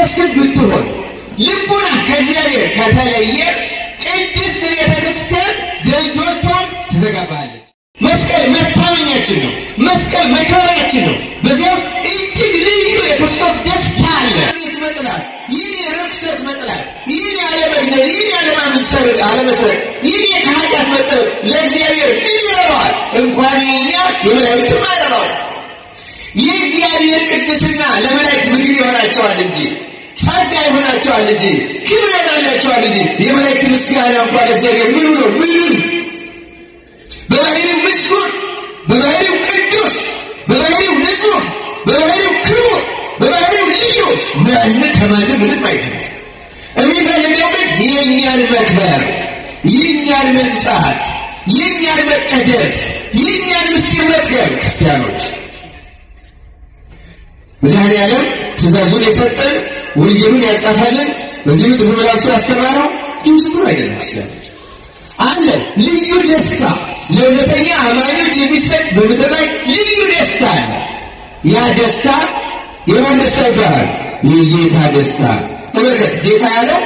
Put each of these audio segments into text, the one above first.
ክርስቶስ ግን ብትሆን ልቡና ከእግዚአብሔር ከተለየ ቅድስት ቤተ ክርስቲያን ደጆቿን ትዘጋባለች። መስቀል መታመኛችን ነው። መስቀል መከበሪያችን ነው። በዚያ ውስጥ እጅግ ልዩ የክርስቶስ ደስታ አለ። ቤት መጥላት፣ ይህን የርኩሰት መጥላት፣ ይህን ያለመግደል፣ ይህን አለመስረቅ፣ ይህን ከኃጢአት መጠበቅ ለእግዚአብሔር ምን ይረባዋል? እንኳን የኛ የመላእክትም አይረባው። የእግዚአብሔር ቅድስና ለመላእክት ምግብ ይሆናቸዋል እንጂ ጸጋ ይሆናቸዋል እንጂ ክብር ይሆናቸዋል እንጂ የመላእክት ምስጋና እንኳን ለእግዚአብሔር ምን ነው? ምንም በባህሪው ምስጉን፣ በባህሪው ቅዱስ፣ በባህሪው ንጹሕ፣ በባህሪው ክቡር፣ በባህሪው ልዩ ማንም ከማንም ምንም አይፈልግም። የሚፈልገው ግን የእኛን መክበር፣ የእኛን መንጻት፣ የእኛን መቀደስ፣ የእኛን ምስጢር መጥገብ። ክርስቲያኖች መድኃኔዓለም ትእዛዙን የሰጠን ወንጌሉን ያጻፈልን በዚህ ምድር መላእክቱ ያስተማረው ብዙ ብሎ አይደለም። ክርስቲያኖች አለ ልዩ ደስታ ለእውነተኛ አማኞች የሚሰጥ በምድር ላይ ልዩ ደስታ አለ። ያ ደስታ የማን ደስታ ይባላል? የጌታ ደስታ። ተመልከት፣ ጌታ ያለው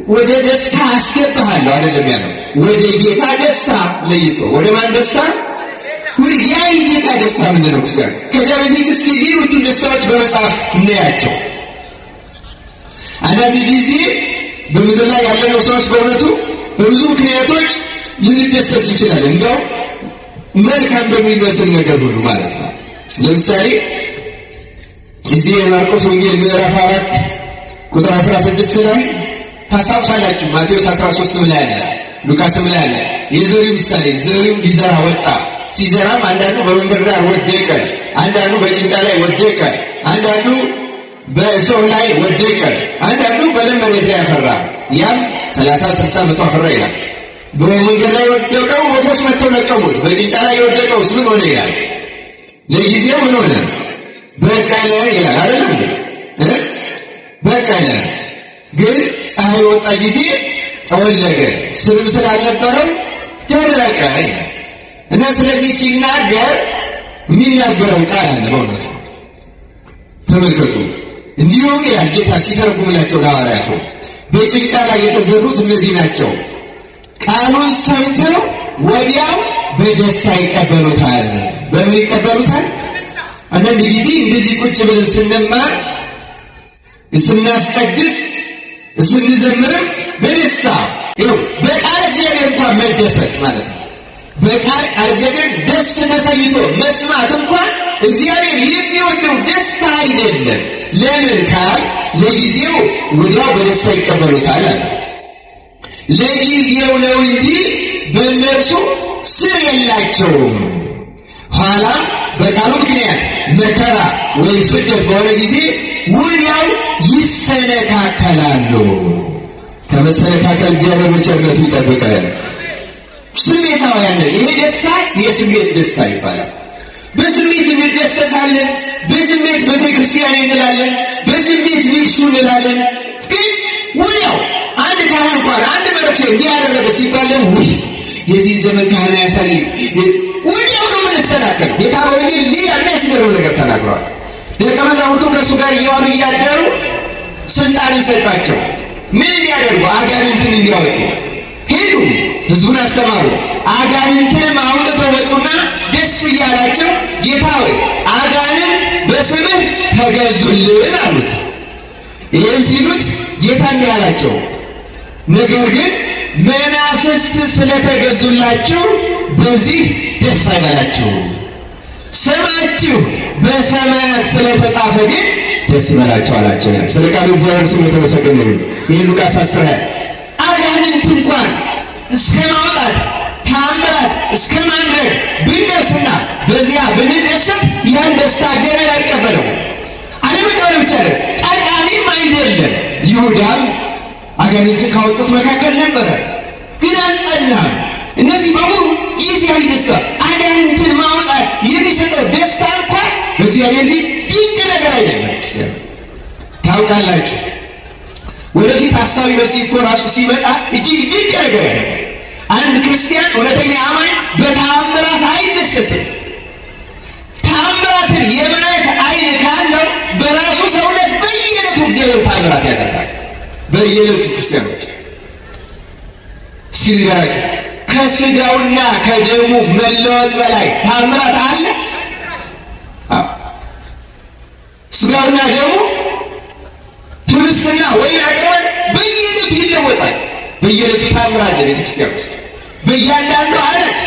ወደ ደስታ አስገባሃለሁ አይደለም ያለው፣ ወደ ጌታ ደስታ ለይቶ። ወደ ማን ደስታ? ያ የጌታ ደስታ ምንድን ነው? ክርስቲያን ከዚያ በፊት እስኪ ሌሎቹን ደስታዎች በመጽሐፍ እናያቸው። አንዳንድ ጊዜ በምድር ላይ ያለነው ሰዎች በእውነቱ በብዙ ምክንያቶች ልንደሰት ይችላል። እንደው መልካም በሚመስል ነገር ሁሉ ማለት ነው። ለምሳሌ እዚህ የማርቆስ ወንጌል ምዕራፍ 4 ቁጥር 16 ላይ ታስታውሳላችሁ። ማቴዎስ 13 ላይ አለ፣ ሉቃስም ላይ አለ። የዘሪው ምሳሌ ዘሪው ሊዘራ ወጣ። ሲዘራም አንዳንዱ በመንገድ ዳር ወደቀ፣ አንዳንዱ በጭንጫ ላይ ወደቀ፣ አንዳንዱ በእሾህ ላይ ወደቀ፣ አንዳንዱ በለም መሬት ላይ አፈራ። ያም 30 60 መቶ አፈራ ይላል። በመንገድ ላይ ወደቀው ወፎች መጥተው ለቀሙት። በጭንጫ ላይ የወደቀው ምን ሆነ ይላል? ለጊዜው ምን ሆነ? በቀለ ይላል አይደል እንዴ? በቀለ። ግን ፀሐይ ወጣ ጊዜ ጠወለገ፣ ስርም ስላልነበረው ደረቀ ይላል። እና ስለዚህ ሲናገር የሚናገረው ቃል አለ። በእውነቱ ተመልከቱ። እንዲሁም ይላል ጌታ ሲተረጉምላቸው ለሐዋርያቱ በጭንጫ ላይ የተዘሩት እነዚህ ናቸው። ቃሉን ሰምተው ወዲያው በደስታ ይቀበሉታል። በምን ይቀበሉታል? አንዳንድ ጊዜ እንደዚህ ቁጭ ብለን ስንማር፣ ስናስቀድስ፣ ስንዘምርም በደስታ ይኸው በቃል እግዚአብሔር እንኳን መደሰት ማለት ነው። በቃል እግዚአብሔር ደስ ተሰኝቶ መስማት እንኳን እግዚአብሔር የሚወደው ደስታ አይደለም። ለምን ካል ለጊዜው ወዲያው በደስታ ይቀበሉታል አለ። ለጊዜው ነው እንጂ በእነርሱ ስር የላቸውም። ኋላ በቃሉ ምክንያት መከራ ወይም ስደት በሆነ ጊዜ ወዲያው ይሰነካከላሉ። ከመሰነካከል እግዚአብሔር በቸርነቱ ይጠብቃል። ስሜታውያን ነው። ይሄ ደስታ የስሜት ደስታ ይባላል። በስሜት እንደሰታለን፣ በስሜት ቤተክርስቲያን እንላለን፣ በስሜት ልብሱ እንላለን። ግን ወዲያው አንድ ካህን እንኳን አንድ መነኩሴ እንዲያደረገ ሲባል ውይ የዚህ ዘመን ካህን ያሳይ ወዲያው ነው የምንሰናከል። ጌታ ወንጌል የሚያስገርም ነገር ተናግሯል። ደቀ መዛሙርቱ ከእሱ ጋር እየዋሉ እያደሩ ስልጣንን ሰጣቸው። ምን እንዲያደርጉ? አጋንንትን እንዲያወጡ ሄዱ። ህዝቡን አስተማሩ። አጋንንትንም አውጥተው መጡና ደስ እያላቸው ጌታ ሆይ አጋንን በስምህ ተገዙልን አሉት። ይህን ሲሉት ጌታ እንዲህ አላቸው፣ ነገር ግን መናፍስት ስለተገዙላችሁ በዚህ ደስ አይበላችሁ፣ ስማችሁ በሰማያት ስለተጻፈ ግን ደስ ይበላችሁ አላቸው። ስለ ቃሉ እግዚአብሔር ስም የተመሰገነ ይሁን። ይህን ሉቃስ 10 አጋንንት እንኳን እስከ ማውጣት ታምራት እስከ ማድረግ ብንደርስና በዚያ ብንደሰት ያን ደስታ እግዚአብሔር አይቀበለው። አለመቀበል ብቻ ነው፣ ጠቃሚም አይደለም። ይሁዳም አጋንንትን ካወጡት መካከል ነበረ፣ ግን አልጸናም። እነዚህ በሙሉ ጊዜያዊ ደስታ። አጋንንትን ማውጣት የሚሰጠው ደስታ እንኳን በእግዚአብሔር ፊት ድንቅ ነገር አይደለም። ታውቃላችሁ፣ ወደፊት ሐሳዊ መሲህ እኮ ራሱ ሲመጣ እጅግ ድንቅ ነገር ያደርጋል። አንድ ክርስቲያን እውነተኛ አማኝ በተአምራት አይደሰትም። ተአምራትን የማየት አይን ካለው በራሱ ሰውነት በየዕለቱ እግዚአብሔር ታምራት ያደርጋል። በየዕለቱ ክርስቲያኖች ሲልጋራችሁ ከስጋውና ከደሙ መለወጥ በላይ ታምራት አለ? ስጋውና ደሙ ህብስትና ወይን አቅርበን በየዕለቱ ይለወጣል። በየዕለቱ ታምራት አለ ቤተክርስቲያን ውስጥ በእያንዳንዱ ዓለት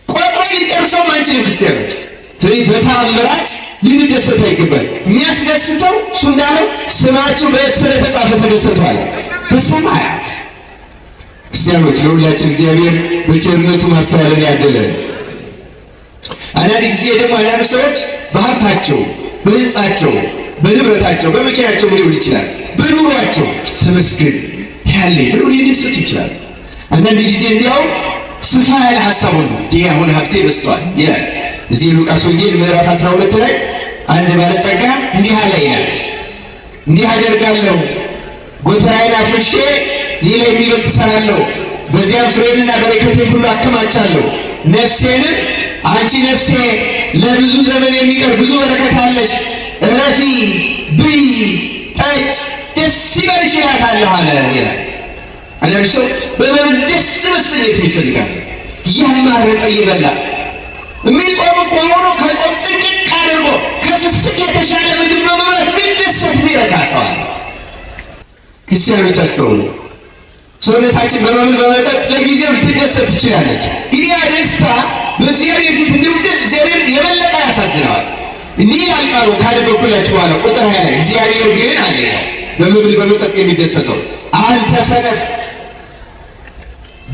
ቆጥረን ሊጨርሰው አንችልም ክርስቲያኖች። ስለዚህ በታምራት ልንደሰት አይገባል። የሚያስደስተው እሱ እንዳለው ስማችሁ በየት ስለተጻፈ ተደሰቱ አለ በሰማያት። ክርስቲያኖች ለሁላችን እግዚአብሔር በቸርነቱ ማስተዋልን ያደለን። አንዳንድ ጊዜ ደግሞ አንዳንድ ሰዎች በሀብታቸው፣ በህንፃቸው፣ በንብረታቸው፣ በመኪናቸው ሊሆን ይችላል በኑሯቸው ተመስገን ያለኝ ብሎ ሊደሰቱ ይችላል። አንዳንድ ጊዜ እንዲያው ሰፋ ያለ ሀሳቡን እንዲህ አሁን ሀብቴ በዝቷል ይላል። እዚህ ሉቃስ ወንጌል ምዕራፍ 12 ላይ አንድ ባለጸጋ እንዲህ አለ ይላል፣ እንዲህ አደርጋለሁ ጎተራዬን አፍርሼ ሌላ የሚበልጥ እሰራለሁ፣ በዚያም ፍሬንና በረከቴን ሁሉ አከማቻለሁ። ነፍሴንም አንቺ ነፍሴ ለብዙ ዘመን የሚቀር ብዙ በረከት አለሽ፣ እረፊ፣ ብይ፣ ጠጭ፣ ደስ ይበልሽ እላታለሁ አለ ይላል። አንዳንድ ሰው በመብል ደስ መሰኘት ይፈልጋል። እያማረጠ እየበላ የሚጾም እኮ ሆኖ ከጾም ጥንቅቅ አድርጎ ከፍስክ የተሻለ ምግብ በመብላት የሚደሰት የሚረካ ሰው አለ። ክርስቲያኖች አስተውሉ። ሰውነታችን በመብል በመጠጥ ለጊዜው ልትደሰት ትችላለች። ይህ ደስታ በእግዚአብሔር ፊት እንዲውደል እግዚአብሔር የበለጠ ያሳዝነዋል። እንዲህ ይላል ቃሉ ካነበብኩላችሁ በኋላ ቁጥር 20 ላይ እግዚአብሔር ግን አለ በመብል በመጠጥ የሚደሰተው አንተ ሰነፍ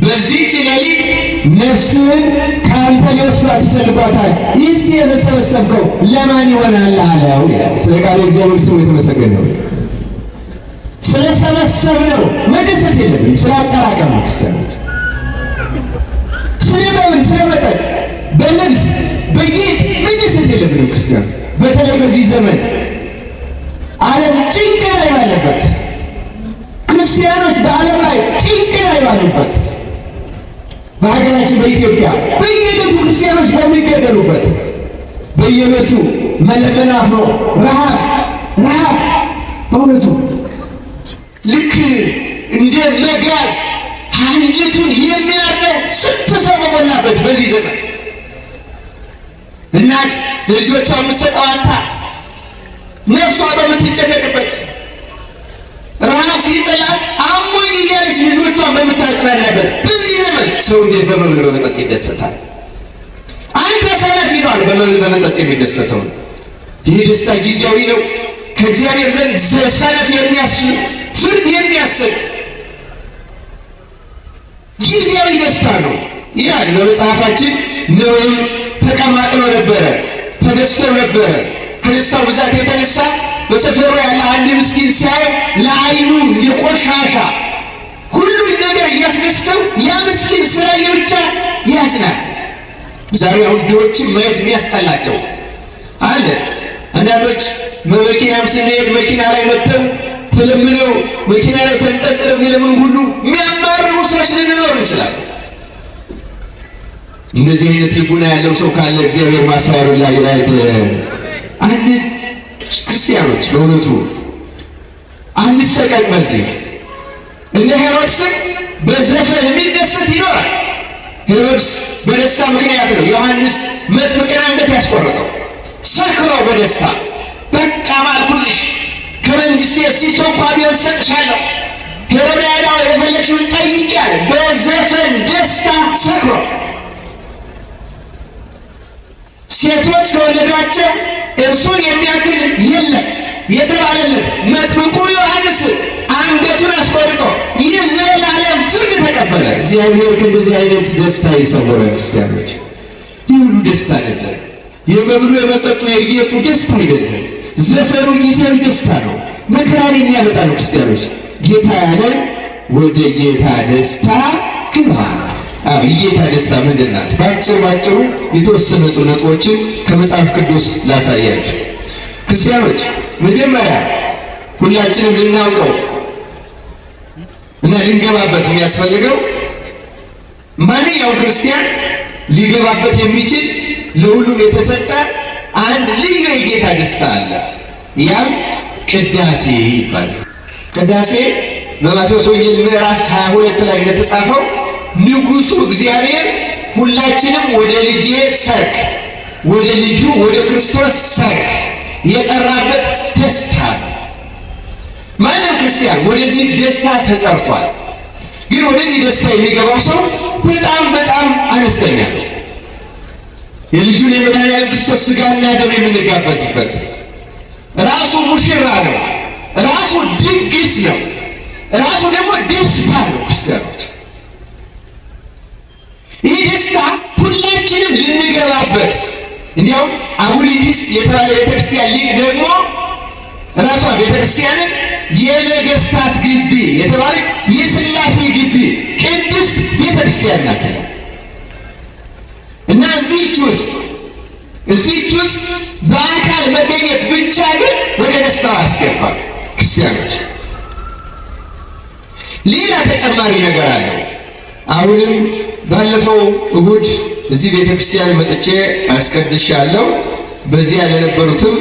በዚህች ሌሊት ነፍስህን ከአንተ ሊወስዷት ይፈልጓታል፣ ይህስ የተሰበሰብከው ለማን ይሆናል አለው ይላል። ስለ ቃሉ እግዚአብሔር ስሙ የተመሰገነ ነው። ስለሰበሰብነው መደሰት የለብንም። ስላጠራቀም ነው ክርስቲያኖች። ስለ መብል፣ ስለ መጠጥ፣ በልብስ በጌጥ መደሰት የለብንም ክርስቲያኖች። በተለይ በዚህ ዘመን ዓለም ጭንቅ ላይ ባለበት፣ ክርስቲያኖች በዓለም ላይ ጭንቅ ላይ ባሉበት፣ በሀገራችን በኢትዮጵያ በየቤቱ ክርስቲያኖች በሚገደሉበት፣ በየቤቱ መለመን አፍሮ ረሃብ በእውነቱ ልክ እንደ መጋዝ አንጀቱን የሚያርደው ስንት ሰው በሞላበት በዚህ ዘመን እናት ለልጆቿ የምትሰጠው አጣ ነፍሷ በምትጨነቅበት ረሃብ ሲጥላት አሞኝ እያለች ልጆቿን በምታጽናናበት በዚህ ዘመን ሰው እንዴት በመብል በመጠጥ ይደሰታል? አንተ ሰነፍ ይሏል በመብል በመጠጥ የሚደሰተው። ይህ ደስታ ጊዜያዊ ነው። ከእግዚአብሔር ዘንድ ሰነፍ የሚያስፍር ፍርድ የሚያሰጥ ጊዜያዊ ደስታ ነው ይላል በመጽሐፋችን። ኖኅም ተቀማጥሎ ነበረ፣ ተደስቶ ነበረ። ከደስታው ብዛት የተነሳ በሰፈሩ ያለ አንድ ምስኪን ሲያይ ለዓይኑ የቆሻሻ ሁሉን ነገር እያስደስተው ያ ምስኪን ስላየ ብቻ ያዝናል። ዛሬ አሁን ድሆችን ማየት የሚያስጠላቸው አለ። አንዳንዶች በመኪናም ስንሄድ መኪና ላይ መጥተው ተለምነው መኪና ላይ ተንጠልጥለው የሚለምኑ ሁሉ የሚያማርሩ ሰዎች ልንኖር እንችላለን። እንደዚህ አይነት ልቡና ያለው ሰው ካለ እግዚአብሔር ማስተዋሉ ላይ ያድለን። አንድ ክርስቲያኖች በእውነቱ አንሰቀቅ። በዚህ እንደ ሄሮድስም በዘፈን የሚደሰት ይኖራል። ሄሮድስ በደስታ ምክንያት ነው ዮሐንስ መጥምቅን አንገት ያስቆረጠው። ሰክሮ በደስታ በቃ ማልኩልሽ ከመንግስቴ ሲሶ እንኳ ቢሆን ሰጥሻለሁ፣ ሄሮድያዳ የፈለግሽውን ጠይቂ አለ። በዘፈን ደስታ ሰክሮ ሴቶች ከወለዷቸው እርሱን የሚያክል የለም የተባለለት መጥምቁ ዮሐንስ አንገቱን አስቆርጦ የዘላለም ፍርድ ተቀበለ። እግዚአብሔር ከእንደዚህ አይነት ደስታ ይሰውረን። ክርስቲያኖች ይህ ሁሉ ደስታ አይደለም። የመብሉ የመጠጡ የጌጡ ደስታ አይደለም። ዘፈኑ ጊዜያዊ ደስታ ነው፣ መከራን የሚያመጣ ነው። ክርስቲያኖች ጌታ ያለን ወደ ጌታ ደስታ ግባ። የጌታ ደስታ ምንድን ናት? ባጭሩ የተወሰኑ ነጥቦችን ከመጽሐፍ ቅዱስ ላሳያችሁ። ክርስቲያኖች መጀመሪያ ሁላችንም ልናውቀው እና ልንገባበት የሚያስፈልገው ማንኛውም ክርስቲያን ሊገባበት የሚችል ለሁሉም የተሰጠ አንድ ልዩ የጌታ ደስታ አለ። ያም ቅዳሴ ይባላል። ቅዳሴ በማቴዎስ ወንጌል ምዕራፍ 22 ላይ እንደተጻፈው ንጉሡ እግዚአብሔር ሁላችንም ወደ ልጄ ሰርክ፣ ወደ ልጁ ወደ ክርስቶስ ሰርክ የጠራበት ደስታ ነው። ማንም ክርስቲያን ወደዚህ ደስታ ተጠርቷል። ግን ወደዚህ ደስታ የሚገባው ሰው በጣም በጣም አነስተኛ ነው። የልጁን የመድኃኒዓለም ክርስቶስ ሥጋና ደም የምንጋበዝበት ራሱ ሙሽራ ነው፣ ራሱ ድግስ ነው፣ ራሱ ደግሞ ደስታ ነው። ክርስቲያኖች ይህ ደስታ ሁላችንም ልንገባበት። እንዲያውም አቡሊዲስ የተባለ ቤተክርስቲያን ሊቅ ደግሞ ራሷ ቤተክርስቲያንን የነገስታት ግቢ የተባለች የሥላሴ ግቢ ቅድስት ቤተክርስቲያን ናት እና እዚህች ውስጥ በአካል መገኘት ብቻ ግን ወደ ደስታው ያስገባል። ክርስቲያኖች ሌላ ተጨማሪ ነገር አለ። አሁንም ባለፈው እሁድ እዚህ ቤተክርስቲያን መጥቼ አስቀድሻለሁ። በዚያ ለነበሩትም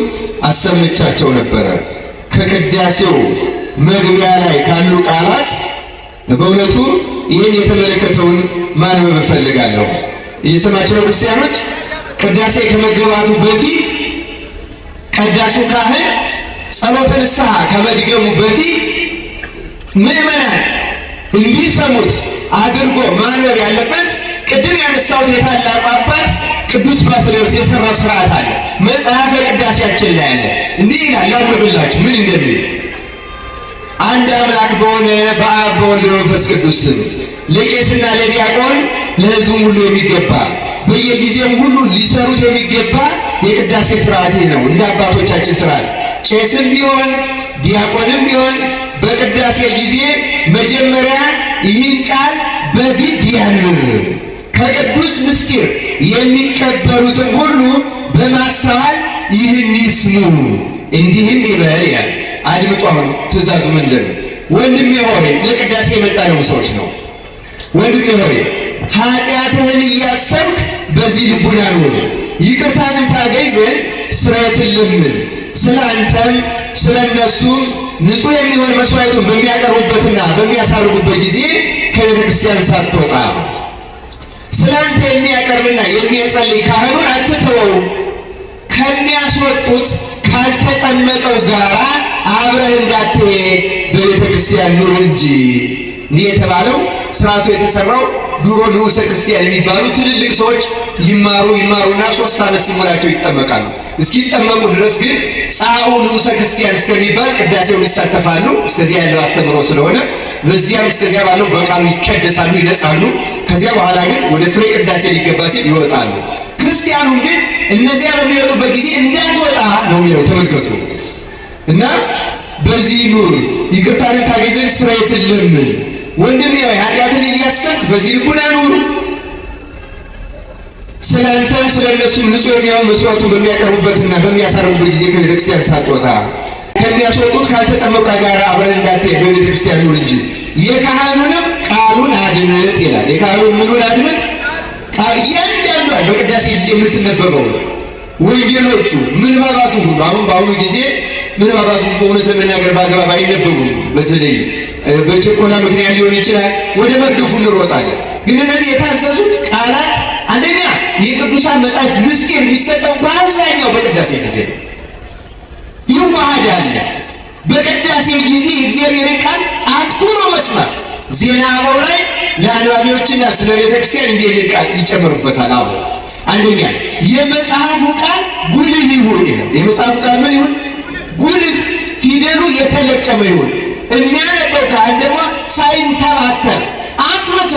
አሰምቻቸው ነበረ። ከቅዳሴው መግቢያ ላይ ካሉ ቃላት በእውነቱ ይህን የተመለከተውን ማንበብ እፈልጋለሁ። እየሰማችሁ ነው ክርስቲያኖች? ቅዳሴ ከመገባቱ በፊት ቀዳሹ ካህን ጸሎተ ንስሐ ከመድገሙ በፊት ምዕመናን እንዲሰሙት አድርጎ ማንበብ ያለበት ቅድም ያነሳሁት የታላቁ አባት ቅዱስ ባስልዮስ የሰራው ስርዓት አለ። መጽሐፈ ቅዳሴያችን ላይ አለ። እንዲህ ይላል፣ ላንብብላችሁ ምን እንደሚል። አንድ አምላክ በሆነ በአብ በወልድ በመንፈስ ቅዱስ ስም ለቄስና ለዲያቆን ለሕዝቡም ሁሉ የሚገባ በየጊዜም ሁሉ ሊሰሩት የሚገባ የቅዳሴ ስርዓት ነው። እንደ አባቶቻችን ስርዓት ቄስም ቢሆን ዲያቆንም ቢሆን በቅዳሴ ጊዜ መጀመሪያ ይህን ቃል በግድ ያንብብ፣ ከቅዱስ ምስጢር የሚቀበሉትን ሁሉ በማስተዋል ይህን ይስሙ፣ እንዲህም ይበል ይላል። አድምጡ። አሁን ትእዛዙ ምንድን ነው? ወንድሜ ሆይ፣ ለቅዳሴ የመጣነው ሰዎች ነው። ወንድሜ ሆይ ኃጢአትህን እያሰብክ በዚህ ልቡና ኑር፣ ይቅርታንም ታገኝ ዘንድ ስርየትን ለምን። ስለ አንተም ስለ እነሱም ንጹሕ የሚሆን መስዋዕቱን በሚያቀርቡበትና በሚያሳርጉበት ጊዜ ከቤተ ክርስቲያን ሳትወጣ ስለ አንተ የሚያቀርብና የሚያጸልይ ካህኑን አትተወው፣ ከሚያስወጡት ካልተጠመቀው ጋር አብረህ እንዳትሄድ በቤተ ክርስቲያን ኑር እንጂ። እንዲህ የተባለው ስርዓቱ የተሰራው ድሮ ንዑሰ ክርስቲያን የሚባሉ ትልልቅ ሰዎች ይማሩና 3 ዓመት ሲሞላቸው ይጠመቃሉ። እስኪጠመቁ ድረስ ግን ጻኡ ንዑሰ ክርስቲያን እስከሚባል ቅዳሴውን ይሳተፋሉ። እስከዚያ ያለው አስተምሮ ስለሆነ በዚያም እስከዚያ ባለው በቃሉ ይቀደሳሉ፣ ይነጻሉ። ከዚያ በኋላ ግን ወደ ፍሬ ቅዳሴ ሊገባ ሲል ይወጣሉ። ክርስቲያኑ ግን እነዚያ በሚወጡበት ጊዜ እንዳትወጣ ነው የሚለው። ተመልከቱ። እና በዚህ ኑር፣ ይቅርታን ታገኝ ዘንድ ስርየትን ለምን። ወንድሜ ሆይ ኃጢአትን እያሰብክ በዚህ ልቡና ኑር፣ ስለ አንተም ስለ እነሱም ንጹሕ የሚሆን መስዋዕቱን በሚያቀርቡበትና በሚያሳርጉበት ጊዜ ከቤተ ክርስቲያን ሳትወጣ ከሚያስወጡት ካልተጠመቁ ጋር አብረህ እንዳትሄድ በቤተ ክርስቲያን ኑር እንጂ። የካህኑንም ቃሉን አድምጥ ይላል። የካህኑን ምኑን አድምጥ? እያንዳንዷን በቅዳሴ ጊዜ የምትነበበው ወንጌሎቹ ምንባባቱ ሁሉ አሁን በአሁኑ ጊዜ ምንባባቱ በእውነት ለመናገር በአግባብ አይነበቡም። በተለይ በችኮላ ምክንያት ሊሆን ይችላል። ወደ መርገፉ እንሮጣለን። ግን እነዚህ የታዘዙት ቃላት አንደኛ የቅዱሳን መጻሕፍት ምስጢር የሚሰጠው በአብዛኛው በቅዳሴ ጊዜ ነው። ይዋሃዳል። በቅዳሴ ጊዜ የእግዚአብሔርን ቃል አትኩሮ መስማት። ዜና አበው ላይ ለአንባቢዎችና ስለ ቤተ ክርስቲያን እንዲህ የሚል ቃል ይጨምሩበታል። አሁን አንደኛ የመጽሐፉ ቃል ጉልህ ይሁን ይላል። የመጽሐፉ ቃል ምን ይሁን? ጉልህ፣ ፊደሉ የተለቀመ ይሁን። የሚያነበው ካህን ደግሞ ሳይንተባተር አጥርቶ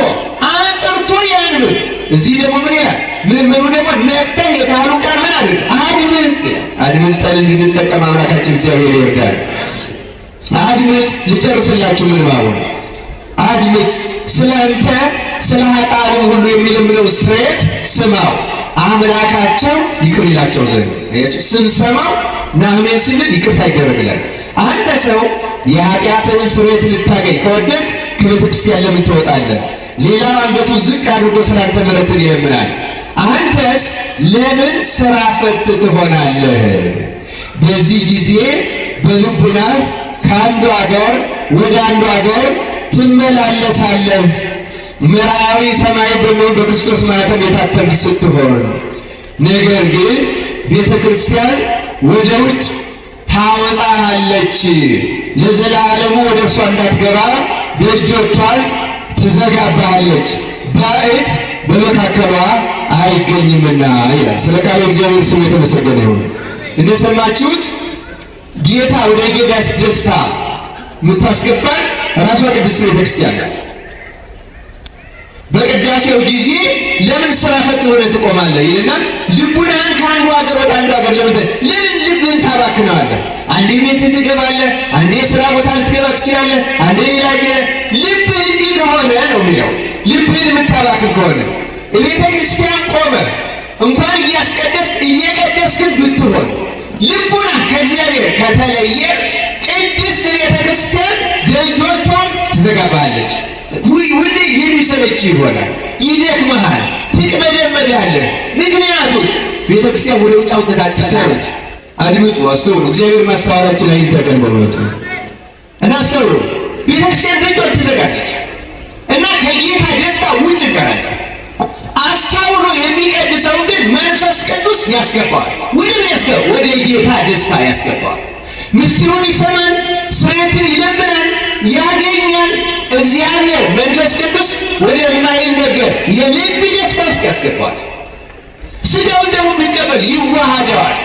አጥርቶ ያንብብ። እዚህ ደግሞ ምን ይላል? ምዕመኑ ደግሞ ነቅተህ የካህኑ ቃል ምን አድርግ? አድምጥ ይላል። አድምጠን እንድንጠቀም አምላካችን እግዚአብሔር ይርዳል። አድምጥ። ልጨርስላችሁ ምንባቡን። አድምጥ። ስለ አንተ ስለ ኃጥአንም ሁሉ የሚለምነው ስርየት ስማው፣ አምላካቸው ይቅር ይላቸው ዘንድ። ስንሰማው ናሜን ስንል ይቅርታ ይደረግላል። አንተ ሰው የኃጢአትን ስርየት ልታገኝ ከወደድ ከቤተ ክርስቲያን ለምን ትወጣለህ? ሌላ አንገቱን ዝቅ አድርጎ ስላንተ ምሕረትን ይለምናል። አንተስ ለምን ሥራ ፈት ትሆናለህ? በዚህ ጊዜ በልቡና ከአንዱ አገር ወደ አንዱ አገር ትመላለሳለህ። መርዓዊ ሰማይ በመሆን በክርስቶስ ማኅተም የታተምክ ስትሆን፣ ነገር ግን ቤተ ክርስቲያን ወደ ውጭ ታወጣሃለች። ለዘላለሙ ወደ እርሷ እንዳትገባ ደጆቿን ትዘጋባሃለች፣ ባዕድ በመካከሏ አይገኝምና ይላል። ስለ ቃሉ እግዚአብሔር ስም የተመሰገነ ይሁን። እንደሰማችሁት ጌታ ወደ ጌዳስ ደስታ የምታስገባን ራሷ ቅድስት ቤተክርስቲያን ናት። በቅዳሴው ጊዜ ለምን ስራ ፈት ሆነ ትቆማለህ ይልና ልቡናህን ከአንዱ ሀገር ወደ አንዱ ሀገር ለምን ልብህን ታባክነዋለህ? አንዴ ቤት ትገባለህ፣ አንዴ ስራ ቦታ ልትገባ ትችላለህ፣ አንዴ ላይ ልብህ እንዲህ ከሆነ ነው የሚለው። ልብህን የምታባክን ከሆነ ቤተ ክርስቲያን ቆመ እንኳን እየቀደስክን ብትሆን ልቡና ከእግዚአብሔር ከተለየ ቅድስት ቤተ ክርስቲያን ደጆቿን ትዘጋባለች። ሁሌ የሚሰለች ይሆናል፣ ይደክመሃል፣ ትቅበደመዳለህ። ምክንያቱስ ቤተ ክርስቲያን ወደ ውጭ አውጥታለች። አድምጡ፣ አስተውሉ። እግዚአብሔር ማስተዋላችን ላይ ይጠቀም በእውነቱ እና አስተውሉ። ቤተ ክርስቲያን ደጇን ትዘጋለች እና ከጌታ ደስታ ውጭ እንቀራለን። አስተውሎ የሚቀድሰው ግን መንፈስ ቅዱስ ያስገባዋል። ወደ ጌታ ደስታ ያስገባዋል። ምስጢሩን ይሰማል፣ ስርየትን ይለምናል፣ ያገኛል። እግዚአብሔር መንፈስ ቅዱስ ወደማይነገር የልብ ደስታ ውስጥ ያስገባዋል። ስጋውን ደግሞ የሚቀበል ይዋሃደዋል፣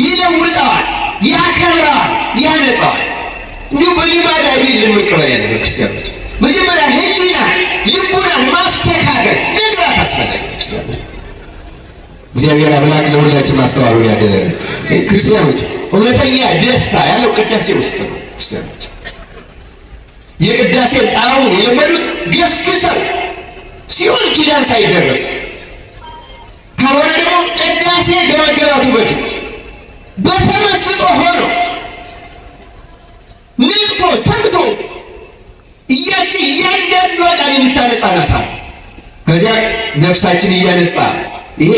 ይለውጠዋል፣ ያከብረዋል፣ ያነጻዋል። እንዲሁ በልማድ አይደለም መቀበል ያለ ክርስቲያኖች። መጀመሪያ ህሊና ልቡናን ማስተካከል መግራት አስፈላጊ ክርስቲያኖች። እግዚአብሔር አምላክ ለሁላችን ማስተዋሉን ያደለን። ክርስቲያኖች እውነተኛ ደስታ ያለው ቅዳሴ ውስጥ ነው። ክርስቲያኖች የቅዳሴን ጣዕሙን የለመዱት ገስግሰው ሲሆን ኪዳን ሳይደረስ ካልሆነ ደግሞ ቅዳሴ ከመገባቱ በፊት በተመስጦ ሆኖ ንቅቶ ተግቶ እያንዳንዷ ቃል የምታነጻ ናት። ከዚያ ነፍሳችን እያነጻ ይሄ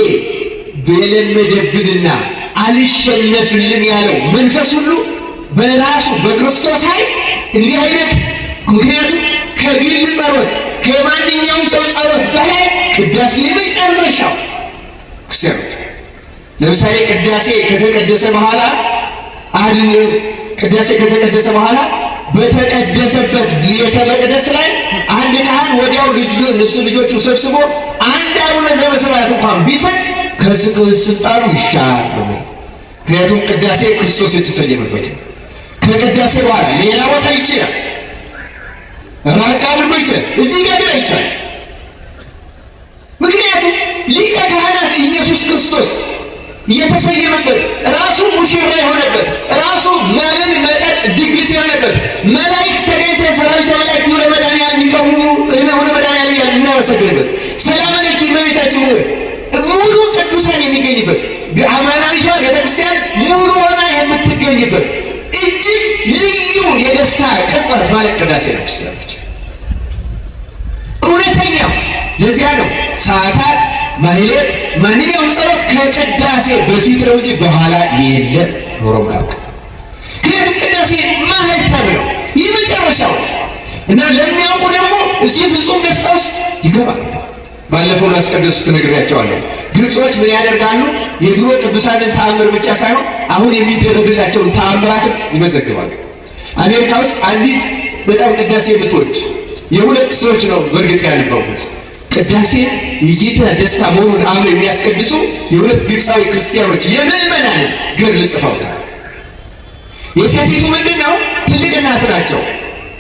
በለመደብንና አልሸነፍልን ያለው መንፈስ ሁሉ በራሱ በክርስቶስ ኃይል እንዲህ አይነት ምክንያቱም ከግል ጸሎት ከማንኛውም ሰው ጸሎት በላይ ቅዳሴ የመጨረሻው ክርስቲያኖች። ለምሳሌ ቅዳሴ ከተቀደሰ በኋላ በተቀደሰበት ቤተ መቅደስ ላይ አንድ ካህን ወዲያው ልጆቹ ሰብስቦ አንድ አቡነ ዘበሰማያት እንኳን ቢሰጥ ከስልጣኑ ይሻር። ምክንያቱም ቅዳሴ ክርስቶስ የተሰየመበት ነው። ከቅዳሴ በኋላ ሌላ ቦታ ይችላል፣ ራቅ አድርጎ ይችላል፣ እዚህ ጋር ይችላል። ምክንያቱም ሊቀ ካህናት ኢየሱስ ክርስቶስ የተሰየመበት ራሱ ሙሽራ የሆነበት ራሱ መብል መጠጥ ድግስ የሆነበት መላእክት ተገኝተው ሰራዊተ መላእክት ወደ መድኃኒዓለም የሚቀውሙ ወደ መድኃኒዓለም የምናመሰግንበት ሰላም ለኪ እመቤታችን ሙሉ ቅዱሳን የሚገኝበት አማናዊቷ ቤተክርስቲያን ሙሉ ሆና የምትገኝበት እጅግ ልዩ የደስታ ቅጽበት ማለት ቅዳሴ ነው። ክርስቲያኖች እውነተኛው ለዚያ ነው ሰዓታት ማህሌት ማንኛውም ጸሎት ከቅዳሴ በፊት ነው እንጂ በኋላ የለም ኖሮ ማያውቅ። ምክንያቱም ቅዳሴ ማህተም ነው የመጨረሻው እና ለሚያውቁ ደግሞ እዚህ ፍጹም ደስታ ውስጥ ይገባል። ባለፈው ላስቀደሱት ነግሬያቸዋለሁ። ግብጾች ምን ያደርጋሉ? የድሮ ቅዱሳንን ተአምር ብቻ ሳይሆን አሁን የሚደረግላቸውን ተአምራትም ይመዘግባሉ። አሜሪካ ውስጥ አንዲት በጣም ቅዳሴ የምትወድ የሁለት ሰዎች ነው በእርግጥ ያነበቡት ቅዳሴ የጌታ ደስታ መሆኑን አምነው የሚያስቀድሱ የሁለት ግብፃዊ ክርስቲያኖች የምዕመናን ገድል ጽፈውታል። የሴቲቱ ምንድነው? ትልቅ እናት ናቸው።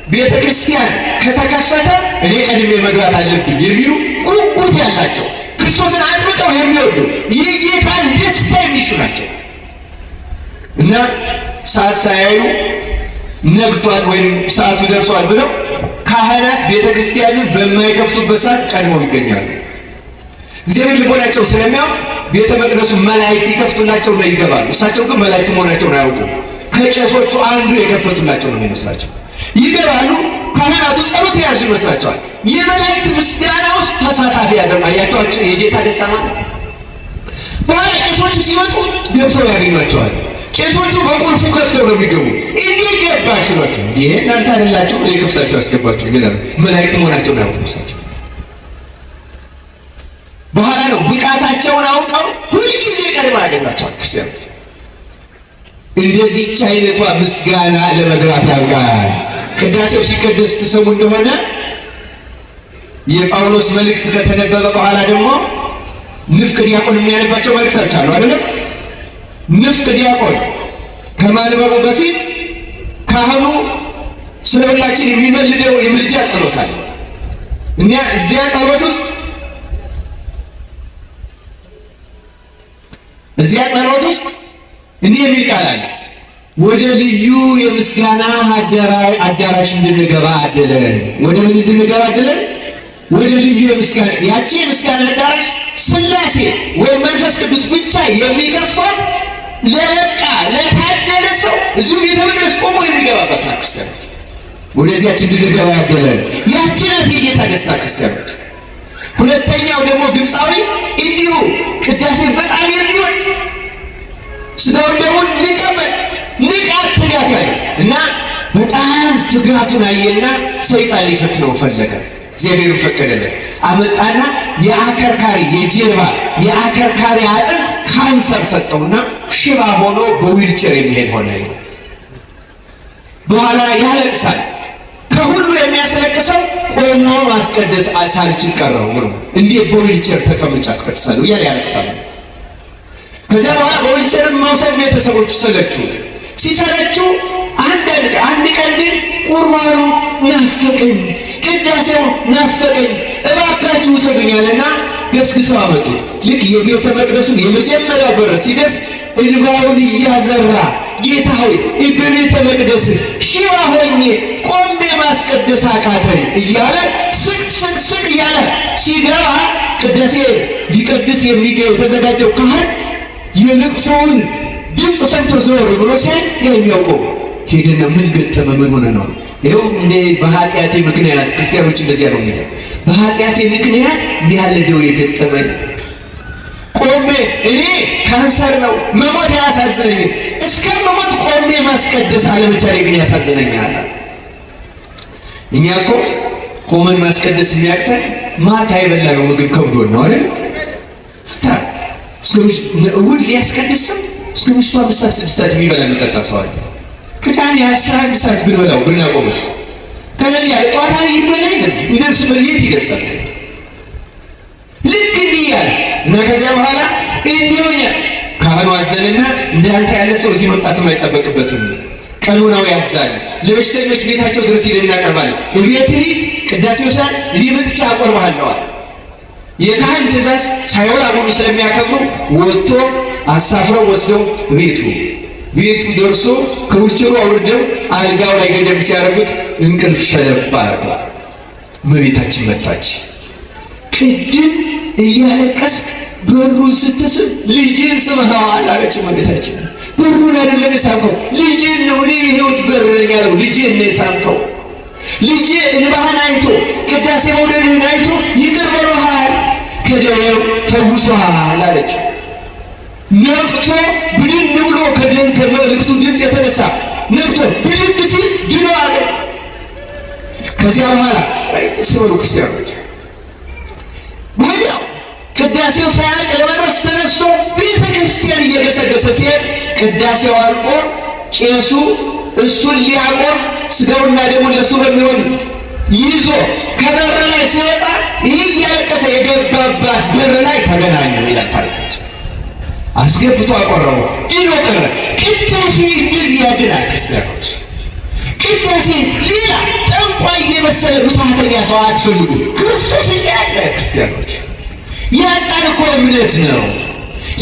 ቤተ ክርስቲያን ከተከፈተ እኔ ቀድሜ መግባት አለብኝ የሚሉ ጉጉት ያላቸው ክርስቶስን አጥብቀው የሚወዱ የጌታን ደስታ የሚሹ ናቸው እና ሰዓት ሳያዩ ነግቷል ወይም ሰዓቱ ደርሷል ብለው ካህናት ቤተ ክርስቲያኑን በማይከፍቱበት ሰዓት ቀድመው ይገኛሉ። እግዚአብሔር ልቦናቸው ስለሚያውቅ ቤተ መቅደሱ መላእክት ይከፍቱላቸው ነው ይገባሉ። እሳቸው ግን መላእክት መሆናቸውን አያውቁም። ከቄሶቹ አንዱ የከፈቱላቸው ነው የሚመስላቸው። ይገባሉ። ካህናቱ ጸሎት የያዙ ይመስላቸዋል። የመላእክት ምስጋና ውስጥ ተሳታፊ ያደርጋያቸዋቸው የጌታ ደስታ ማለት። በኋላ ቄሶቹ ሲመጡ ገብተው ያገኟቸዋል። ቄሶቹ በቁልፉ ከፍተው ነው የሚገቡ። እንዴት ገባሽ ናቸው? ይሄ እናንተ አይደላችሁ እኔ ከፍታችሁ አስገባችሁ ይላሉ። መላእክት መሆናቸውን አያውቁም እሳቸው። በኋላ ነው ብቃታቸውን አውቀው ሁልጊዜ ቀድማ ያገኟቸዋል ክርስቲያኖች። እንደዚህች አይነቷ ምስጋና ለመግባት ያብቃል። ቅዳሴው ሲቀደስ ትሰሙ እንደሆነ የጳውሎስ መልእክት ከተነበበ በኋላ ደግሞ ንፍቅ ዲያቆን የሚያነባቸው መልእክቶች አሉ አይደለም? ንፍቅ ዲያቆን ከማንበቡ በፊት ካህኑ ስለ ሁላችን የሚመልደው የምልጃ ጸሎት አለ። እና እዚያ ጸሎት ውስጥ እንዲህ የሚል ቃል አለ። ወደ ልዩ የምስጋና አዳራሽ እንድንገባ አደለን። ወደ ምን እንድንገባ አደለን? ወደ ልዩ የምስጋና ያቺ የምስጋና አዳራሽ ሥላሴ ወይም መንፈስ ቅዱስ ብቻ የሚከፍቷት ለበቃ ለታደለ ሰው እዚሁ ቤተ መቅደስ ቆሞ የሚገባበት ነው ክርስቲያኖች። ወደዚያች እንድንገባ ያደለን ያቺ ናት የጌታ ደስታ ክርስቲያኖች። ሁለተኛው ደግሞ ግብፃዊ እንዲሁ ቅዳሴን በጣም የሚወድ ስጋውን ደግሞ ሊቀበል ንቃት ትጋት ያለ እና በጣም ትጋቱን አየና ሰይጣን ሊፈትነው ፈለገ። እግዚአብሔርን ፈቀደለት። አመጣና የአከርካሪ የጀርባ የአከርካሪ አጥንት ካንሰር ሰጠውና ሽባ ሆኖ በዊልቸር የሚሄድ ሆነ። በኋላ ያለቅሳል። ከሁሉ የሚያስለቅሰው ቆሞ ማስቀደስ ሳልችል ቀረው ብሎ እንዴት በዊልቸር ተቀምጬ አስቀድሳለሁ እያለ ያለቅሳል። ከዚያ በኋላ በዊልቸርን መውሰድ ቤተሰቦቹ ሰለችው። ሲሰለችው አንድ ቀን ግን ቁርባኑ ናፈቀኝ፣ ቅዳሴው ናፈቀኝ፣ እባካችሁ ውሰዱኝ አለና ገስግሰው አመጡት። ልክ የቤተ መቅደሱን የመጀመሪያው በር ሲደርስ እንባውን እያዘራ ጌታ ሆይ በቤተ መቅደስ ሽባ ሆኜ ቆሜ ማስቀደስ አቃተኝ እያለ ስቅ እያለ ሲገባ ቅዳሴ ሊቀድስ የተዘጋጀው ካህን የልቅሶውን ድምፅ ሰምቶ ዘወር ብሎ ሲያይ የሚያውቀው ሄደና ምን ገጠመ? ምን ሆነ ነው? ይኸው እንደ በኃጢአቴ ምክንያት ክርስቲያኖች እንደዚያ ነው የሚለው። በኃጢአቴ ምክንያት እንዲህ ያለ ደዌ የገጠመኝ ቆሜ እኔ ካንሰር ነው መሞት ያሳዝነኝ፣ እስከ መሞት ቆሜ ማስቀደስ አለመቻሌ ግን ያሳዝነኛል። እኛ እኮ ቆመን ማስቀደስ የሚያቅተን ማታ የበላነው ምግብ ከብዶን ነው አይደል? እሑድ ሊያስቀድስም እስከ ምሽቱ 5-6 ሰዓት የሚበላ የሚጠጣ ሰው አለ። ቅዳሜ 11 ሰዓት ብንበላው ብናቆምስ ከዚህ ጠዋታ ይበላል እንደርስ በየት ይደርሳል? ልክ እንዲህ ያለ እና ከዚያ በኋላ እንዲህ ሆነ። ካህኑ አዘነና እንዳንተ ያለ ሰው እዚህ መምጣትም አይጠበቅበትም፣ ቀኖናው ያዛል። ለበሽተኞች ቤታቸው ድረስ ሄደን እናቀርባለን። ቤት ሂድ ቅዳሴው ሰዓት እኔ መጥቻ አቆርብሃለሁ። የካህን ትእዛዝ ሳይወላ ሆኖ ስለሚያከብሩ ወጥቶ አሳፍረው ወስደው ቤቱ ደርሶ ከውልቸሩ አውርደው አልጋው ላይ ገደም ሲያደርጉት እንቅልፍ ሸለብ አረገው። እመቤታችን መጣች። ቅድም እያለቀስክ በሩን ስትስም ልጅን ስመሃል አለችው እመቤታችን። በሩን አይደለም የሳምከው ልጅን ነው። እኔ የሕይወት በር ነኝ ያለው ልጅን ነው የሳምከው። ልጅ እንባህን አይቶ ቅዳሴ መውደድህን አይቶ ይቅር ብሎሃል፣ ከደዌው ፈውሶሃል አለችው። ነቅቶ ብድን ብሎ ከመልእክቱ ድምፅ የተነሳ ነቅቶ ብድን ሲል ድኖ አለ። ከዚያ በኋላ ስበሩ ክርስቲያኖች ወዲያው ቅዳሴው ሳያልቅ ለመድረስ ተነስቶ ቤተ ክርስቲያን እየገሰገሰ ሲሄድ ቅዳሴው አልቆ ቄሱ እሱን ሊያቆም ስጋውና ደሙን ለሱ በሚሆን ይዞ ከበር ላይ ሲወጣ ይህ እያለቀሰ የገባባት በር ላይ ተገናኙ ይላል ታሪካችን። አስገብቶ አቆረበው፣ ድኖ ቀረ። ቅዳሴ እንደዚህ ያድናል ክርስቲያኖች። ቅዳሴ ሌላ ጠንቋይ የመሰለ ምትሃተኛ ሰው አትፈልጉ። ክርስቶስ እያለ ክርስቲያኖች ያጣን እኮ እምነት ነው።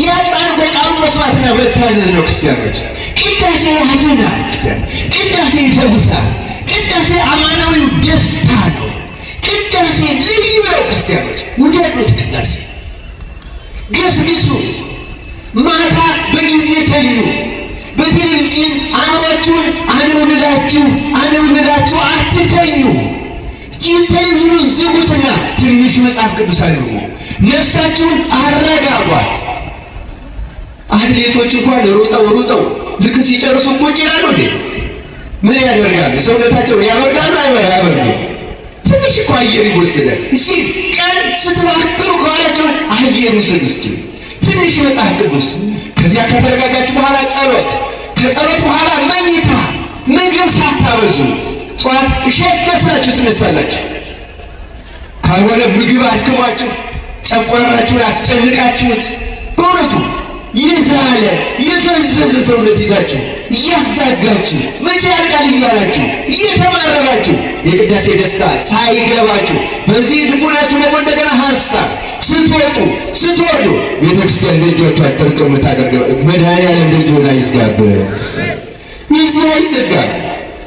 ያጣን እኮ ቃሉን መስማትና መታዘዝ ነው ክርስቲያኖች። ቅዳሴ ያድናል ክርስቲያን። ቅዳሴ ይፈውሳል። ቅዳሴ አማናዊው ደስታ ነው። ቅዳሴ ልዩ ነው ክርስቲያኖች። ውደዱት። ቅዳሴ ገስግሱ። ማታ በጊዜ ተኙ። በቴሌቪዥን አእምሯችሁን አነውልላችሁ አትተኙ። ቴሌቪዥኑን ዝጉትና ትንሽ መጽሐፍ ቅዱስ አንብቡ። ነፍሳችሁን አረጋጓት። አትሌቶች እንኳን ሮጠው ልክ ሲጨርሱ ቁጭ ይላሉ እንዴ? ምን ያደርጋሉ? ሰውነታቸውን ያበርዳሉ? አያበርዱም? ትንሽ እኮ አየር ይወስዳል። እሺ ቀን ስትባክሩ ከኋላችሁ አየር ውሰዱ እስኪ ትንሽ መጽሐፍ ቅዱስ። ከዚያ ከተረጋጋችሁ በኋላ ጸሎት፣ ከጸሎት በኋላ መኝታ፣ ምግብ ሳታበዙ ጠዋት እሸት መስላችሁ ትነሳላችሁ። ካልሆነ ምግብ አድክሟችሁ ጨጓራችሁን አስጨንቃችሁት በእውነቱ የዛለ የፈዘዘ ሰውነት ይዛችሁ እያዛጋችሁ መቼ ያልቃል እያላችሁ እየተማረራችሁ የቅዳሴ ደስታ ሳይገባችሁ በዚህ ልቡናችሁ ደግሞ እንደገና ሀሳብ ስትወጡ ስትወርዱ ቤተክርስቲያን ልጆቿ አጥርቀው የምታደርገው መድኃኒዓለም ልጆና ይዝጋብ ይዝጋ ይዘጋል።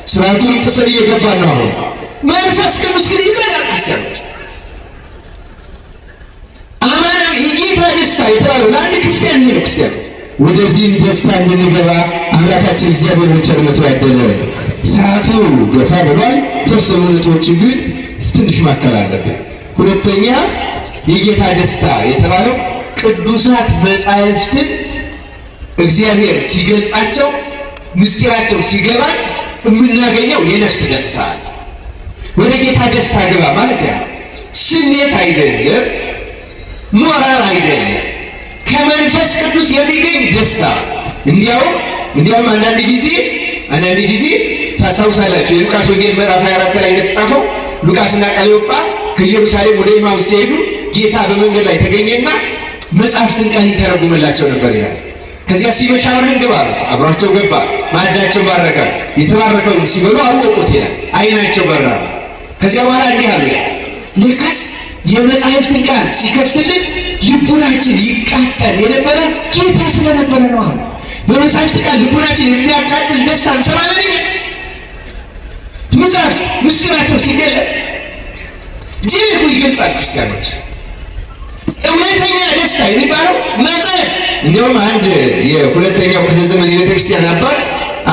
ስርዓቱን ጥሰን እየገባን ነው። አሁን መንፈስ ቅዱስ ግን ይዘጋል። ክርስቲያኖች አማናዊ የጌታ ደስታ የተባለው ለአንድ ክርስቲያን ነው። ክርስቲያን ወደዚህም ደስታ እንድንገባ አምላካችን እግዚአብሔር በቸርነቱ ያደለን። ሰዓቱ ገፋ ብሏል። ተወሰኑ ነጥቦችን ግን ትንሽ ማከል አለብን። ሁለተኛ የጌታ ደስታ የተባለው ቅዱሳት መጻሕፍትን እግዚአብሔር ሲገልጻቸው ምስጢራቸው ሲገባን የምናገኘው የነፍስ ደስታ ወደ ጌታ ደስታ ገባ ማለት ያ ስሜት አይደለም፣ ሞራል አይደለም፣ ከመንፈስ ቅዱስ የሚገኝ ደስታ። እንዲያውም አንዳንድ ጊዜ ታስታውሳላችሁ የሉቃስ ወንጌል ምዕራፍ 24 ላይ እንደተጻፈው ሉቃስና ቀለዮጳ ከኢየሩሳሌም ወደ ኤማሁስ ሲሄዱ ጌታ በመንገድ ላይ ተገኘና መጽሐፍትን ቃል ይተረጉምላቸው ነበር ይላል። ከዚያ ሲመሻ አብረን ግባ አሉት። አብሯቸው ገባ። ማዕዳቸው ባረከ። የተባረከውን ሲበሉ አወቁት ይላል። ዓይናቸው በራ። ከዚያ በኋላ እንዲህ አሉ ይላል፣ ለካስ የመጽሐፍትን ቃል ሲከፍትልን ልቡናችን ይቃጠል የነበረ ጌታ ስለነበረ ነው አሉ። በመጽሐፍት ቃል ልቡናችን የሚያቃጥል ደስታ እንሰማለን እንጂ መጽሐፍት ምስጢራቸው ሲገለጥ ጅምሩ ይገልጻል። ክርስቲያኖች እውነተኛ ደስታ የሚባለው መጽሐፍት። እንዲያውም አንድ የሁለተኛው ክፍለ ዘመን የቤተክርስቲያን አባት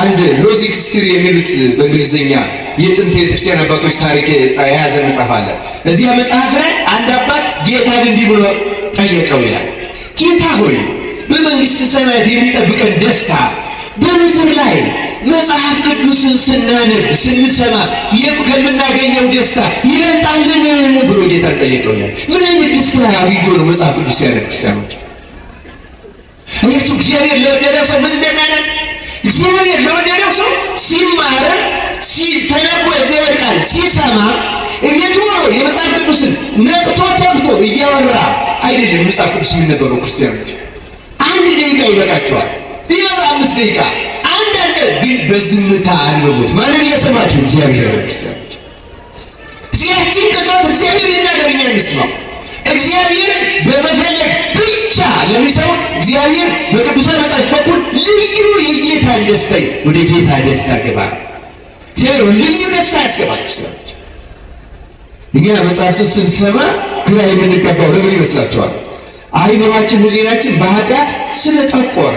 አንድ ሎጂክ ስትሪ የሚሉት በእንግሊዝኛ የጥንት የቤተክርስቲያን አባቶች ታሪክ የያዘ መጽሐፍ አለ። እዚያ መጽሐፍ ላይ አንድ አባት ጌታን እንዲህ ብሎ ጠየቀው ይላል፣ ጌታ ሆይ በመንግሥተ ሰማያት የሚጠብቀን ደስታ በምድር ላይ መጽሐፍ ቅዱስን ስናነብ ስንሰማ ከምናገኘው ደስታ ይበልጣልን ብሎ ጌታን ጠየቀው ይላል። ምን አይነት ደስታ አግኝቶ ነው መጽሐፍ ቅዱስ ያለ? ክርስቲያኖች አያችሁ፣ እግዚአብሔር ለወደደው ሰው ምን እንደሚያደርግ እግዚአብሔር ለወደደው ሰው ሲማረ ሲተነቦ እግዚአብሔር ቃል ሲሰማ እንዴት ሆኖ የመጽሐፍ ቅዱስን ነቅቶ ተግቶ እያወራ አይደለም መጽሐፍ ቅዱስ የሚነበበው። ክርስቲያኖች አንድ ደቂቃ ይበቃቸዋል፣ ቢበዛ 5 ደቂቃ። አንዳንድ ግን በዝምታ አንብቡት። ማንን እየሰማችሁ? እግዚአብሔር ነው። ክርስቲያኖች እዚያችን ቅጽበት እግዚአብሔር ይናገር፣ እኛ እንስማው። እግዚአብሔር በመፈለግ ብቻ ለሚሰሙት እግዚአብሔር በቅዱሳን መጻሕፍት በኩል ልዩ የጌታን ደስታ ወደ ጌታ ደስታ ገባ። እግዚአብሔር ልዩ ደስታ ያስገባል። ክርስቲያኖች እኛ መጽሐፍቱን ስንሰማ ግራ የምንቀባው ለምን ይመስላችኋል? አይምሯችን ሕሊናችን በኃጢአት ስለጠቆረ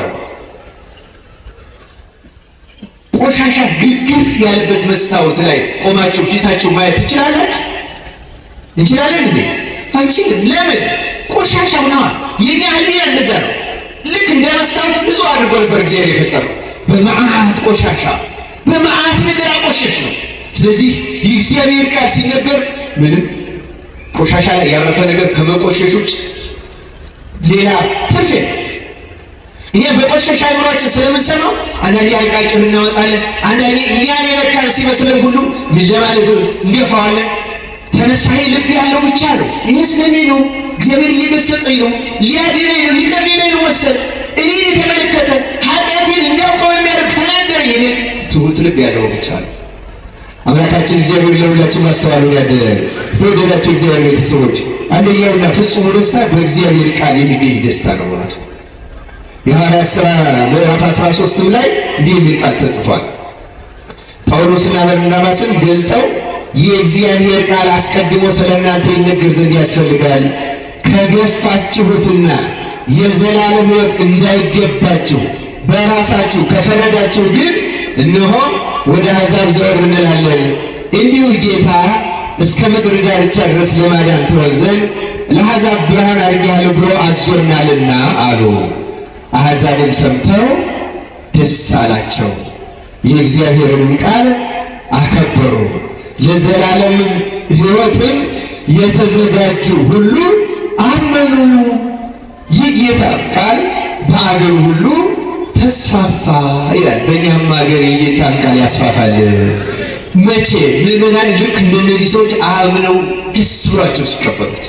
ቆሻሻ ግግር ያለበት መስታወት ላይ ቆማችሁ ፊታችሁ ማየት ትችላላችሁ? እንችላለን እንዴ? አንችልም። ለምን? ቆሻሻው ነው። የኛ ሕሊና እንደዛ ነው። ልክ እንደ መስታወት ብዙ አድርጎ ነበር እግዚአብሔር የፈጠረው። በመዓት ቆሻሻ በመዓት ነገር አቆሸሽ ነው። ስለዚህ የእግዚአብሔር ቃል ሲነገር ምንም ቆሻሻ ላይ ያረፈ ነገር ከመቆሸሽ ውጭ ሌላ ትርፍ የለም። እኛ በቆሻሻ አይምሯችን ስለምንሰማው አንዳንዴ አቃቂር እናወጣለን። አንዳንዴ እኛን የነካን ሲመስለን ሁሉ ምን ለማለት እንገፋዋለን። ተነሳይ ልብ ያለው ብቻ ነው። ይሄ ስለኔ ነው፣ እግዚአብሔር እየገሰጸኝ ነው፣ ሊያድነኝ ነው፣ ሊቀር ሊለኝ ነው መሰል እኔን የተመለከተ ኃጢአቴን እንዲያውቀው የሚያደርግ ተናገረኝ የሚል ትሁት ልብ ያለው ብቻ ነው። አምላካችን እግዚአብሔር ለሁላችን ማስተዋሉን ያደረገ። የተወደዳችሁ እግዚአብሔር ቤተሰቦች አንደኛውና ፍጹም ደስታ በእግዚአብሔር ቃል የሚገኝ ደስታ ነው ማለት ነው። የሐዋርያት ሥራ ምዕራፍ 13 ላይ እንዲህ የሚል ቃል ተጽፏል። ጳውሎስና በርናባስም ገልጠው የእግዚአብሔር ቃል አስቀድሞ ስለ እናንተ ይነገር ዘንድ ያስፈልጋል፣ ከገፋችሁትና የዘላለም ሕይወት እንዳይገባችሁ በራሳችሁ ከፈረዳችሁ ግን እነሆ ወደ አሕዛብ ዘወር እንላለን። እንዲሁ ጌታ እስከ ምድር ዳርቻ ድረስ ለማዳን ትሆን ዘንድ ለአሕዛብ ብርሃን አድርጌሃለሁ ብሎ አዞናልና አሉ። አሕዛብም ሰምተው ደስ አላቸው፣ የእግዚአብሔርን ቃል አከበሩ። ለዘላለም ሕይወትም የተዘጋጁ ሁሉ አመኑ። ይህ ጌታ ቃል በአገሩ ሁሉ ተስፋፋ ይላል። በእኛም ሀገር የጌታን ቃል ያስፋፋል። መቼ? ምዕመናን ልክ እንደነዚህ ሰዎች አምነው ደስ ብሏቸው ሲቀበሉት።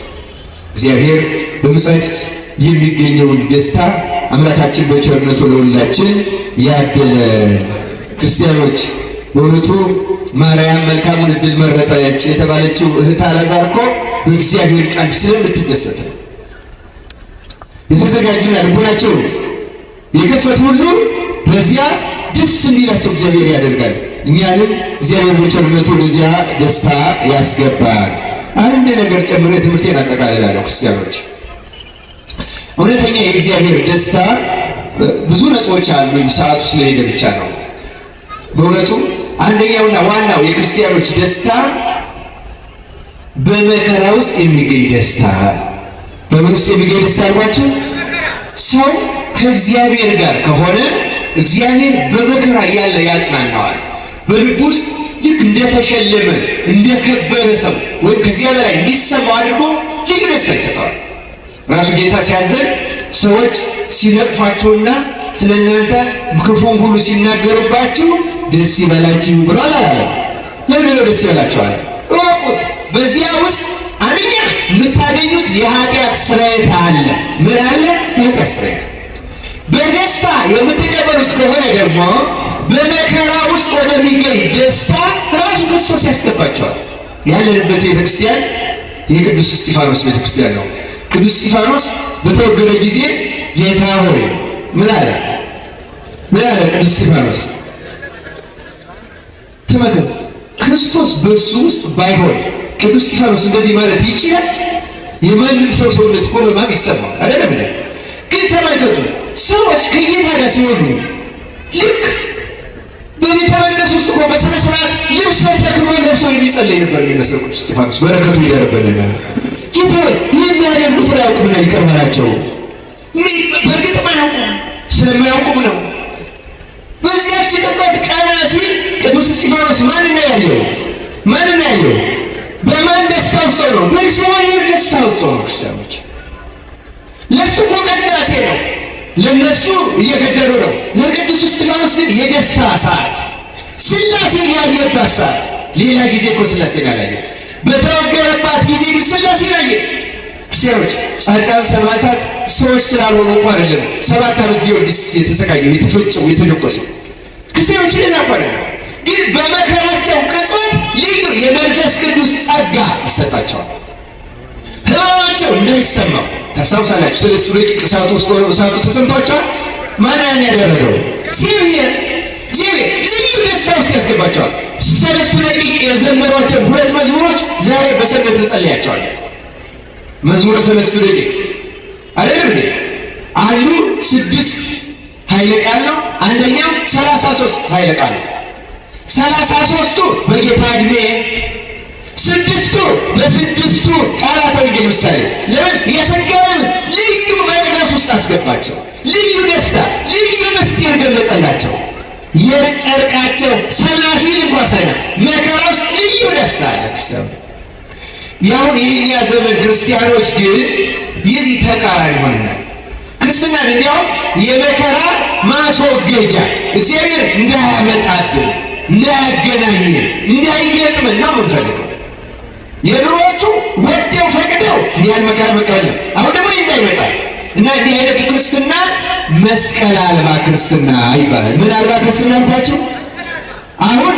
እግዚአብሔር በመጻሕፍት የሚገኘውን ደስታ አምላካችን በቸርነቱ ለሁላችን ያደለ። ክርስቲያኖች በእውነቱ ማርያም መልካሙን ዕድል መረጠች የተባለችው እህት አልዓዛር እኮ በእግዚአብሔር ቃል ስለምትደሰት ነው። የተዘጋጁና ልቡናቸው የከፈቱ ሁሉ በዚያ ደስ እንዲላቸው እግዚአብሔር ያደርጋል። እኛንም እግዚአብሔር በቸርነቱ ለዚያ ደስታ ያስገባል። አንድ ነገር ጨምሬ ትምህርቴን አጠቃልላለሁ። ክርስቲያኖች እውነተኛ የእግዚአብሔር ደስታ ብዙ ነጥቦች አሉኝ፣ ሰዓቱ ስለሄደ ብቻ ነው። በእውነቱ አንደኛውና ዋናው የክርስቲያኖች ደስታ በመከራ ውስጥ የሚገኝ ደስታ። በምን ውስጥ የሚገኝ ደስታ አልኳቸው? ሰው ከእግዚአብሔር ጋር ከሆነ እግዚአብሔር በመከራ ያለ ያጽናናዋል። በልብ ውስጥ ልክ እንደተሸለመ እንደከበረ ሰው ወይም ከዚያ በላይ እንዲሰማው አድርጎ ልዩ ደስታ ይሰጠዋል። ራሱ ጌታ ሲያዘን ሰዎች ሲነቅፏችሁና ስለ እናንተ ክፉን ሁሉ ሲናገሩባችሁ ደስ ይበላችሁ ብሏል አላለም? ለምንድን ነው ደስ ይበላችኋል? እወቁት፣ በዚያ ውስጥ አንደኛ የምታገኙት የኃጢአት ስርየት አለ። ምን አለ? የኃጢአት ስርየት። በደስታ የምትቀበሉት ከሆነ ደግሞ በመከራ ውስጥ ወደሚገኝ ደስታ ራሱ ክርስቶስ ያስገባቸዋል። ያለንበት ቤተክርስቲያን የቅዱስ እስጢፋኖስ ቤተክርስቲያን ነው። ቅዱስ እስጢፋኖስ በተወገረ ጊዜ ጌታ ሆይ ምን አለ? ምን አለ ቅዱስ እስጢፋኖስ? ተመከሩ። ክርስቶስ በሱ ውስጥ ባይሆን ቅዱስ እስጢፋኖስ እንደዚህ ማለት ይችላል? የማንም ሰው ሰውነት እኮ በማም ይሰማል አይደለም? ግን ተመልከቱ፣ ሰዎች ከጌታ ጋር ሲሆኑ ልክ በቤተ መቅደስ ውስጥ እኮ በሥነ ሥርዓት ልብስ ተክኖ ለብሶ የሚጸለይ ነበር የሚመስለው ቅዱስ እስጢፋኖስ። በረከቱ ይደርብልን። ጌታ ይህ የሚያደርጉትን አያውቁምና ይቅር በላቸው። በእርግጥም አያውቁም፣ ስለማያውቁም ነው። በዚያች ቅጽበት ቀና ሲል ቅዱስ እስጢፋኖስ ማንን ነው ያየው? ማንን ነው ያየው? በማን ደስታ ውስጥ ነው? በእግዚአብሔር ደስታ ውስጥ ነው። ክርስቲያኖች ለእሱ እኮ ቅዳሴ ነው፣ ለነሱ እየገደሉ ነው። ለቅዱስ እስጢፋኖስ ግን የደስታ ሰዓት፣ ሥላሴን ያየባት ሰዓት። ሌላ ጊዜ እኮ ሥላሴን አላየም። በተወገረባት ጊዜ ግን ሥላሴን አየ። ክርስቲያኖች ጻድቃን ሰማዕታት ሰዎች ስላልሆኑ እኮ አይደለም 7 ዓመት ጊዮርጊስ የተሰቃየው የተፈጨው የተደቆሰው። ክርስቲያኖች ለዛ እኮ አይደለም፣ ግን በመከራቸው ቅጽበት ልዩ የመንፈስ ቅዱስ ጸጋ ይሰጣቸዋል። ሕማማቸው እንዳይሰማው ታስታውሳላችሁ። ሰለስቱ ደቂቅ እሳቱ ውስጥ ሆነው እሳቱ ተሰምቷቸዋል። ማን ያን ያደረገው? እግዚአብሔር ልዩ ደስታ ውስጥ ያስገባቸዋል። ሰለስቱ ደቂቅ የዘመሯቸው 2 መዝሙሮች ዛሬ በሰንበት እንጸልያቸዋለን። መዝሙረ ሰለስቱ ደቂቅ አይደለም እንዴ? አንዱ 6 ኃይለ ቃል ነው፣ አንደኛው 33 ኃይለ ቃል ነው። 33ቱ በጌታ ዕድሜ፣ 6ቱ በ6ቱ ቃላተ ወንጌል ምሳሌ። ለምን? የሰጋውን ልዩ መቅደስ ውስጥ አስገባቸው። ልዩ ደስታ፣ ልዩ ምስጢር ገለጸላቸው። የጨርቃቸው ሰናፊል እንኳን ሳይሆን መከራ ውስጥ ልዩ ደስታ አለ። ክርስቲያኖች ያሁን የእኛ ዘመን ክርስቲያኖች ግን የዚህ ተቃራኒ ሆነናል። ክርስትናን እንዲያውም የመከራ ማስወገጃ እግዚአብሔር እንዳያመጣብን፣ እንዳያገናኘን፣ እንዳይገጥመን ነው የምንፈልገው። የድሮዎቹ ወደው ፈቅደው ያን መከራ መቀበል ነው። አሁን ደግሞ እንዳይመጣ እና እንዲህ አይነቱ ክርስትና መስቀል አልባ ክርስትና ይባላል። ምን አልባ ክርስትና አልኳቸው? አሁን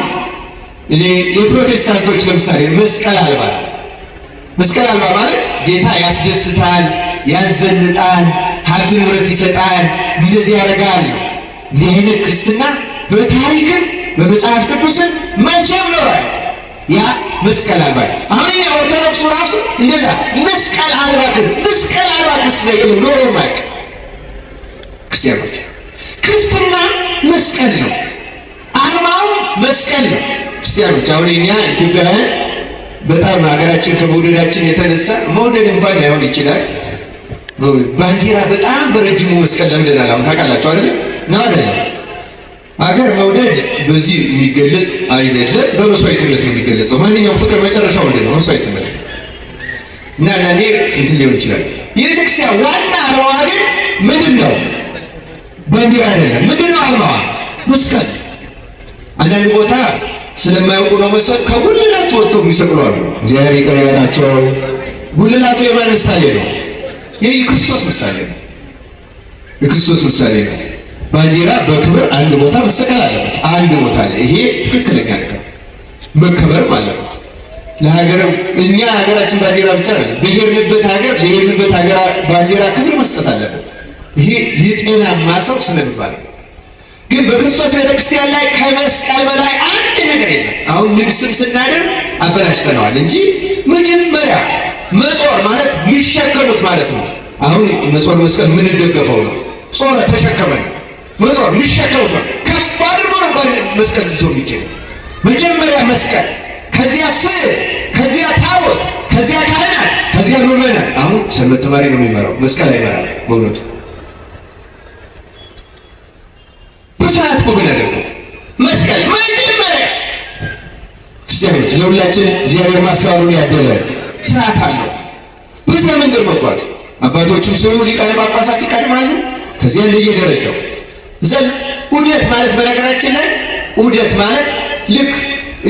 እኔ የፕሮቴስታንቶች ለምሳሌ መስቀል አልባ መስቀል አልባ ማለት ጌታ ያስደስታል፣ ያዘንጣል፣ ሀብት ንብረት ይሰጣል፣ እንደዚህ ያደርጋል። እንዲህ አይነት ክርስትና በታሪክም በመጽሐፍ ቅዱስም መቼም ኖሯል። ያ መስቀል አልባ። አሁን እኛ ኦርቶዶክሱ ራሱ እንደዛ መስቀል አልባ ክርስትና የለም ኖሮ ማቅ። ክርስቲያኖች ክርስትና መስቀል ነው፣ አርማው መስቀል ነው። ክርስቲያኖች አሁን እኛ ኢትዮጵያውያን በጣም ሀገራችን ከመውደዳችን የተነሳ መውደድ እንኳን ላይሆን ይችላል፣ ባንዲራ በጣም በረጅሙ መስቀል ለምደናል። አሁን ታውቃላችሁ አይደል? ነው አይደል? አገር መውደድ በዚህ የሚገለጽ አይደለም፣ በመስዋዕትነት ነው የሚገለጸው። ማንኛውም ፍቅር መጨረሻው ምንድን ነው? መስዋዕትነት። እና ለኔ እንትን ሊሆን ይችላል። የቤተክርስቲያን ዋና ዓላማዋ ግን ምንድን ነው? ባንዲራ አይደለም። ምንድን ነው ዓላማዋ? መስቀል። አንዳንድ ቦታ ስለማያውቁ ነው መሰል ከጉልላቸው ወጥተው የሚሰቅሉ አሉ። እግዚአብሔር ይቅር ይበላቸው። ጉልላቸው የማን ምሳሌ ነው? የክርስቶስ ምሳሌ ነው። የክርስቶስ ምሳሌ ነው። ባንዲራ በክብር አንድ ቦታ መሰቀል አለበት። አንድ ቦታ ላይ ይሄ ትክክለኛ ነገር መከበርም አለበት። ለሀገር እኛ ሀገራችን ባንዲራ ብቻ አይደለም፣ በሄድንበት ሀገር ለሄድንበት ሀገር ባንዲራ ክብር መስጠት አለበት። ይሄ የጤናማ ሰው ስለሚባል ግን በክርስቶስ ቤተክርስቲያን ላይ ከመስቀል በላይ አንድ ነገር የለም። አሁን ንግስም ስናደርግ አበላሽተነዋል እንጂ መጀመሪያ መጾር ማለት የሚሸከሙት ማለት ነው። አሁን መጾር መስቀል የምንደገፈው ነው። ጾረ ተሸከመን መጾር የሚሸከሙት ነው። ከፍ አድርጎ ነው መስቀል ይዞ የሚገኝ። መጀመሪያ መስቀል፣ ከዚያ ስዕል፣ ከዚያ ታቦት፣ ከዚያ ካህናት፣ ከዚያ ምዕመናን። አሁን ሰንበት ተማሪ ነው የሚመራው፣ መስቀል አይመራም። በእውነቱ በስርዓት ነው የምናደርገው። መስቀል መጀመሪያ ክርስቲያኖች ለሁላችን እግዚአብሔር ማስተዋሉን ያደለ ስርዓት አለው። በዚያ መንገድ መጓዝ አባቶችም ሲሆኑ ሊቃነ ጳጳሳት ይቀድማሉ። ከዚያ እንደየደረጃው ዘል ዑደት ማለት በነገራችን ላይ ዑደት ማለት ልክ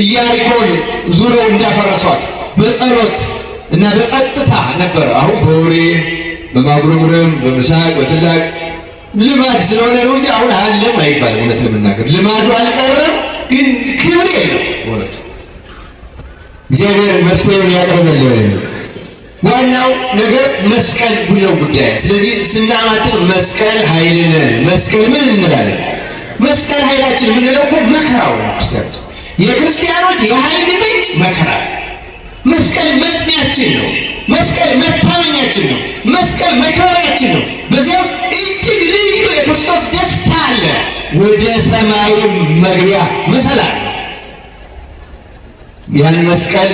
ኢያሪኮን ዙረው እንዳፈረሷት በጸሎት እና በጸጥታ ነበረ። አሁን በወሬ በማጉረምረም በምሳቅ በስላቅ ልማድ ስለሆነ ነው እንጂ አሁን አለም አይባልም። እውነት ለመናገር ልማዱ አልቀረም፣ ግን ክብር የለም። እውነት እግዚአብሔር መፍትሄውን ያቀርበልን። ዋናው ነገር መስቀል ብለው ጉዳይ። ስለዚህ ስናማትም መስቀል ኃይልነ፣ መስቀል ምን እንላለን? መስቀል ኃይላችን የምንለው እኮ መከራው ነው። የክርስቲያኖች የኃይል ምንጭ መከራ። መስቀል መጽናኛችን ነው። መስቀል መታመኛችን ነው። መስቀል መከራችን ነው። በዚያ ውስጥ እጅግ ልዩ የክርስቶስ ደስታ አለ። ወደ ሰማይም መግቢያ መሰላል። ያን መስቀል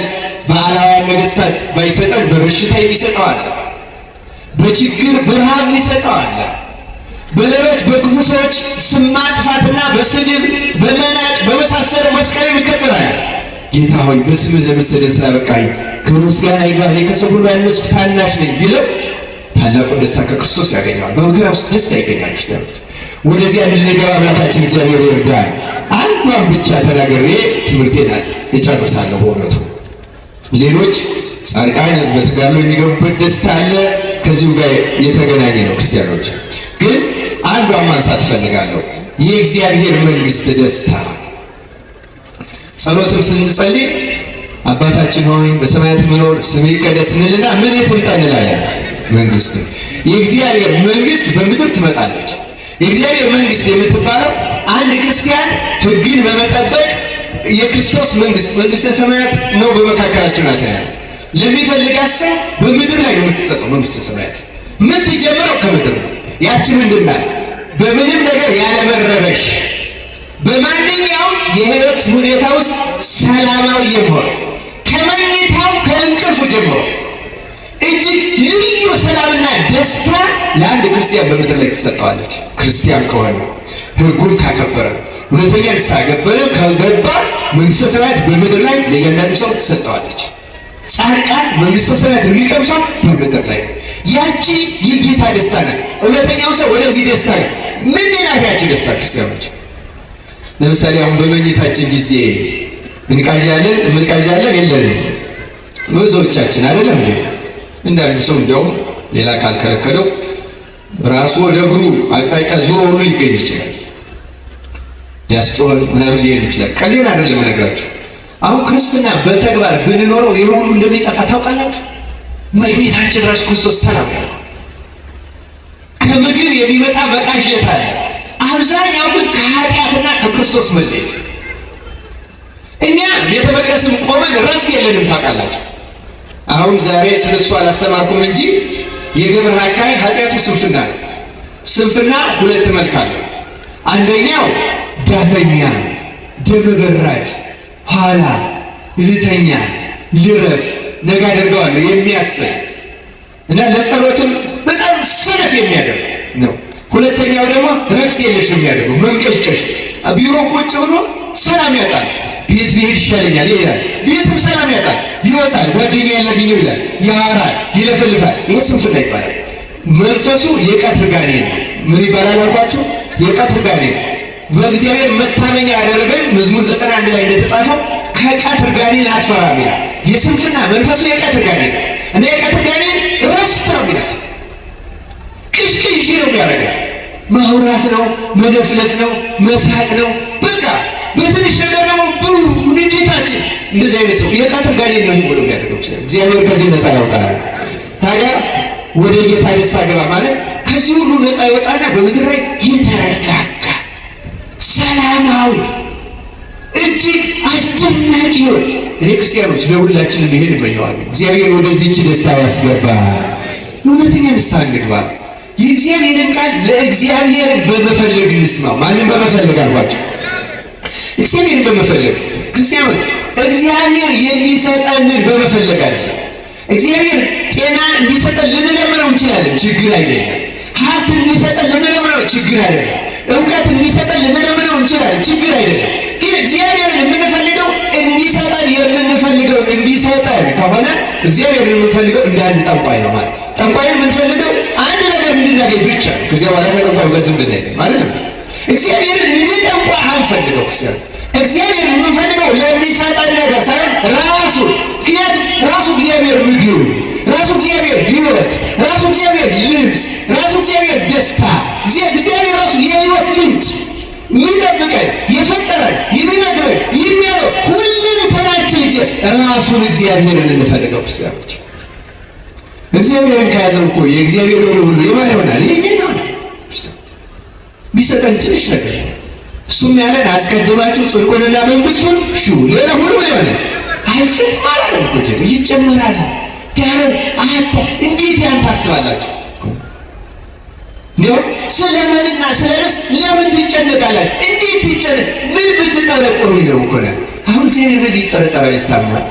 በዓላውያን ነገሥታት ባይሰጠን በበሽታ የሚሰጠው አለ፣ በችግር በረሃብ የሚሰጠው አለ፣ በሌሎች በክፉ ሰዎች ስም ማጥፋትና በስድብ በመናጭ በመሳሰሉ መስቀል ይከበራል። ጌታ ሆይ በስምህ ለመሰደብ ስላበቃኝ ክብር ምስጋና ይግባህ፣ እኔ ከሰው ሁሉ ያነስኩ ታናሽ ነኝ ቢለው ታላቁን ደስታ ከክርስቶስ ያገኘዋል። በመከራ ውስጥ ደስታ ይገኛል። ክርስቲያኖች ወደዚያ እንድንገባ አምላካችን እግዚአብሔር ይርዳል። አንዷን ብቻ ተናግሬ ትምህርቴን እጨርሳለሁ። በእውነቱ ሌሎች ጻድቃን በተጋድሎ የሚገቡበት ደስታ አለ፣ ከዚሁ ጋር የተገናኘ ነው። ክርስቲያኖች ግን አንዷን ማንሳት እፈልጋለሁ፣ የእግዚአብሔር መንግሥት ደስታ። ጸሎትም ስንጸልይ አባታችን ሆይ በሰማያት የምኖር ስምህ ይቀደስ እንልና ምን ትምጣ እንላለን? መንግሥት። የእግዚአብሔር መንግሥት በምድር ትመጣለች። የእግዚአብሔር መንግሥት የምትባለው አንድ ክርስቲያን ሕግን በመጠበቅ የክርስቶስ መንግሥት መንግሥተ ሰማያት ነው በመካከላችን ናት ያለው ለሚፈልጋት ሰው በምድር ላይ ነው የምትሰጠው። መንግሥተ ሰማያት የምትጀምረው ከምድር ነው። ያቺ ምንድን ናት? በምንም ነገር ያለመረበሽ፣ በማንኛውም የህይወት ሁኔታ ውስጥ ሰላማዊ የመሆን ከመኝታው ከእንቅልፉ ጀምሮ እጅግ ልዩ ሰላምና ደስታ ለአንድ ክርስቲያን በምድር ላይ ትሰጠዋለች። ክርስቲያን ከሆነ ሕጉን ካከበረ ሁለተኛ ንስሐ ከገባ መንግሥተ ሰማያት በምድር ላይ ለእያንዳንዱ ሰው ትሰጠዋለች። ጻድቃን መንግሥተ ሰማያት የሚቀምሷት በምድር ላይ ነው። ያቺ የጌታ ደስታ ናት። እውነተኛው ሰው ወደዚህ ደስታ ነው። ምንድን ናት ያቺ ደስታ? ክርስቲያኖች ለምሳሌ አሁን በመኝታችን ጊዜ እንቃዣለን የለንም ብዙዎቻችን አይደለም እንዴ? እንዳንዱ ሰው እንዲያውም ሌላ ካልከለከለው ራሱ ወደ እግሩ አቅጣጫ ዙሮ ሁሉ ሊገኝ ይችላል። ያስጮህ ምናምን ሊሄድ ይችላል። ቀሌን አይደለም እነግራችሁ። አሁን ክርስትና በተግባር ብንኖረው ይህ ሁሉ እንደሚጠፋ ታውቃላችሁ። መቤታችን ራሱ ክርስቶስ ሰላም ነው። ከምግብ የሚመጣ መቃዠት አለ። አብዛኛው ግን ከኃጢአትና ከክርስቶስ መለየት። እኛ ቤተ መቅደስም ቆመን ረፍት የለንም ታውቃላችሁ። አሁን ዛሬ ስለሱ አላስተማርኩም እንጂ የገብር ሐካይ ኃጢአቱ ስንፍና ነው። ስንፍና ሁለት መልክ አለው። አንደኛው ዳተኛ፣ ደመ በራድ፣ ኋላ እህተኛ፣ ልረፍ ነገ አደርገዋለሁ የሚያስብ እና ለጸሎትም በጣም ሰነፍ የሚያደርግ ነው። ሁለተኛው ደግሞ ረፍት የለሽ የሚያደርገው መንቀሽቀሽ። ቢሮ ቁጭ ብሎ ሰላም ያጣል። ቤት ብሄድ ይሻለኛል ይላል። ቤትም ሰላም ያጣል። ይወጣል፣ ጓደኛ ያለብኝ ይላል፣ ያወራል፣ ይለፈልፋል። ይሄ ስንፍና ይባላል። መንፈሱ የቀትር ጋኔን ነው። ምን ይባላል አልኳችሁ? የቀትር ጋኔን። በእግዚአብሔር መታመኛ ያደረገን መዝሙር 91 ላይ እንደተጻፈው ከቀትር ጋኔን አትፈራም ይላል። የስንፍና መንፈሱ የቀትር ጋኔን እና የቀትር ጋኔን እረፍት ነው የሚነሳ፣ ቅዥቅዥ ነው የሚያደርገው። ማውራት ነው፣ መለፍለፍ ነው፣ መሳቅ ነው። በቃ በትንሽ ነገር ደግሞ ንዴታችን። እንደዚህ አይነት ሰው የቀትር ጋኔን ነው ብሎ የሚያደርገው። እግዚአብሔር ከዚህ ነፃ ያውጣል። ታዲያ ወደ ጌታ ደስታ ገባ ማለት ከዚህ ሁሉ ነፃ ይወጣና በምድር ላይ የተረጋጋ ሰላማዊ እጅግ አስደናቂ ይሆን። እኔ ክርስቲያኖች ለሁላችንም ይሄን እመኘዋለሁ። እግዚአብሔር ወደዚህች ደስታ ያስገባል። እውነተኛ ንስሐ እንግባ። የእግዚአብሔርን ቃል ለእግዚአብሔር በመፈለግ እንስማው። ማንም በመፈለግ አልኳቸው፣ እግዚአብሔርን በመፈለግ ክርስቲያኖች፣ እግዚአብሔር የሚሰጠንን በመፈለግ አይደለም። እግዚአብሔር ጤና እንዲሰጠን ልንለምነው እንችላለን፣ ችግር አይደለም። ሀብት እንዲሰጠን ልንለምነው ችግር አይደለም። እውቀት እንዲሰጠን ልንለምነው እንችላለን፣ ችግር አይደለም። ግን እግዚአብሔርን የምንፈልገው እንዲሰጠን የምንፈልገው እንዲሰጠን ከሆነ እግዚአብሔርን የምንፈልገው እንደ አንድ ጠንቋይ ነው ማለት። ጠንቋይን የምንፈልገው አንድ ነገር እንድናገኝ ብቻ፣ ከዚያ በኋላ ከጠንቋዩ ጋር ዝም ብለን ማለት ነው። እግዚአብሔርን እንደ ጠንቋይ አንፈልገው። እግዚአብሔርን የምንፈልገው ለሚሰጠን ነገር ሳይሆን ራሱን። ምክንያቱም ራሱ እግዚአብሔር ምግብ፣ ራሱ እግዚአብሔር ሕይወት፣ ራሱ እግዚአብሔር ልብስ፣ ራሱ እግዚአብሔር ደስታ፣ እግዚአብሔር ራሱ የሕይወት ምንጭ፣ የሚጠብቀን፣ የፈጠረን፣ የሚመግበን፣ የሚያለው ሁሉም ተናችን ራሱን እግዚአብሔርን እንፈልገው ክርስቲያኖች። እግዚአብሔርን ከያዘን እኮ የእግዚአብሔር ሁሉ የማን ይሆናል? ይሄ ይሆናል። ቢሰጠን ትንሽ ነገር እሱም ያለን አስቀድማችሁ ጽድቁንና መንግሥቱን ሹ፣ ሌላ ሁሉ ምን ይሆናል? አይሰጥም አላለም እኮ ጌታ፣ ይጨመራል። ያለው አታ እንዴት ያን ታስባላችሁ? ነው ስለምንና ስለ ነፍስ ለምን ትጨነቃላችሁ? እንዴት ትጨነቅ? ምን ብትጠረጥሩ ነው እኮ ነው። አሁን እግዚአብሔር በዚህ ይጠረጠራል፣ ይታመናል።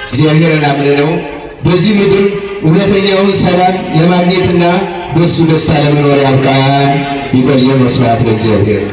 እግዚአብሔርን አምነነው በዚህ ምድር እውነተኛውን ሰላም ለማግኘትና በእሱ ደስታ ለመኖር ያብቃን። ይቆየን። ወስብሐት ለእግዚአብሔር።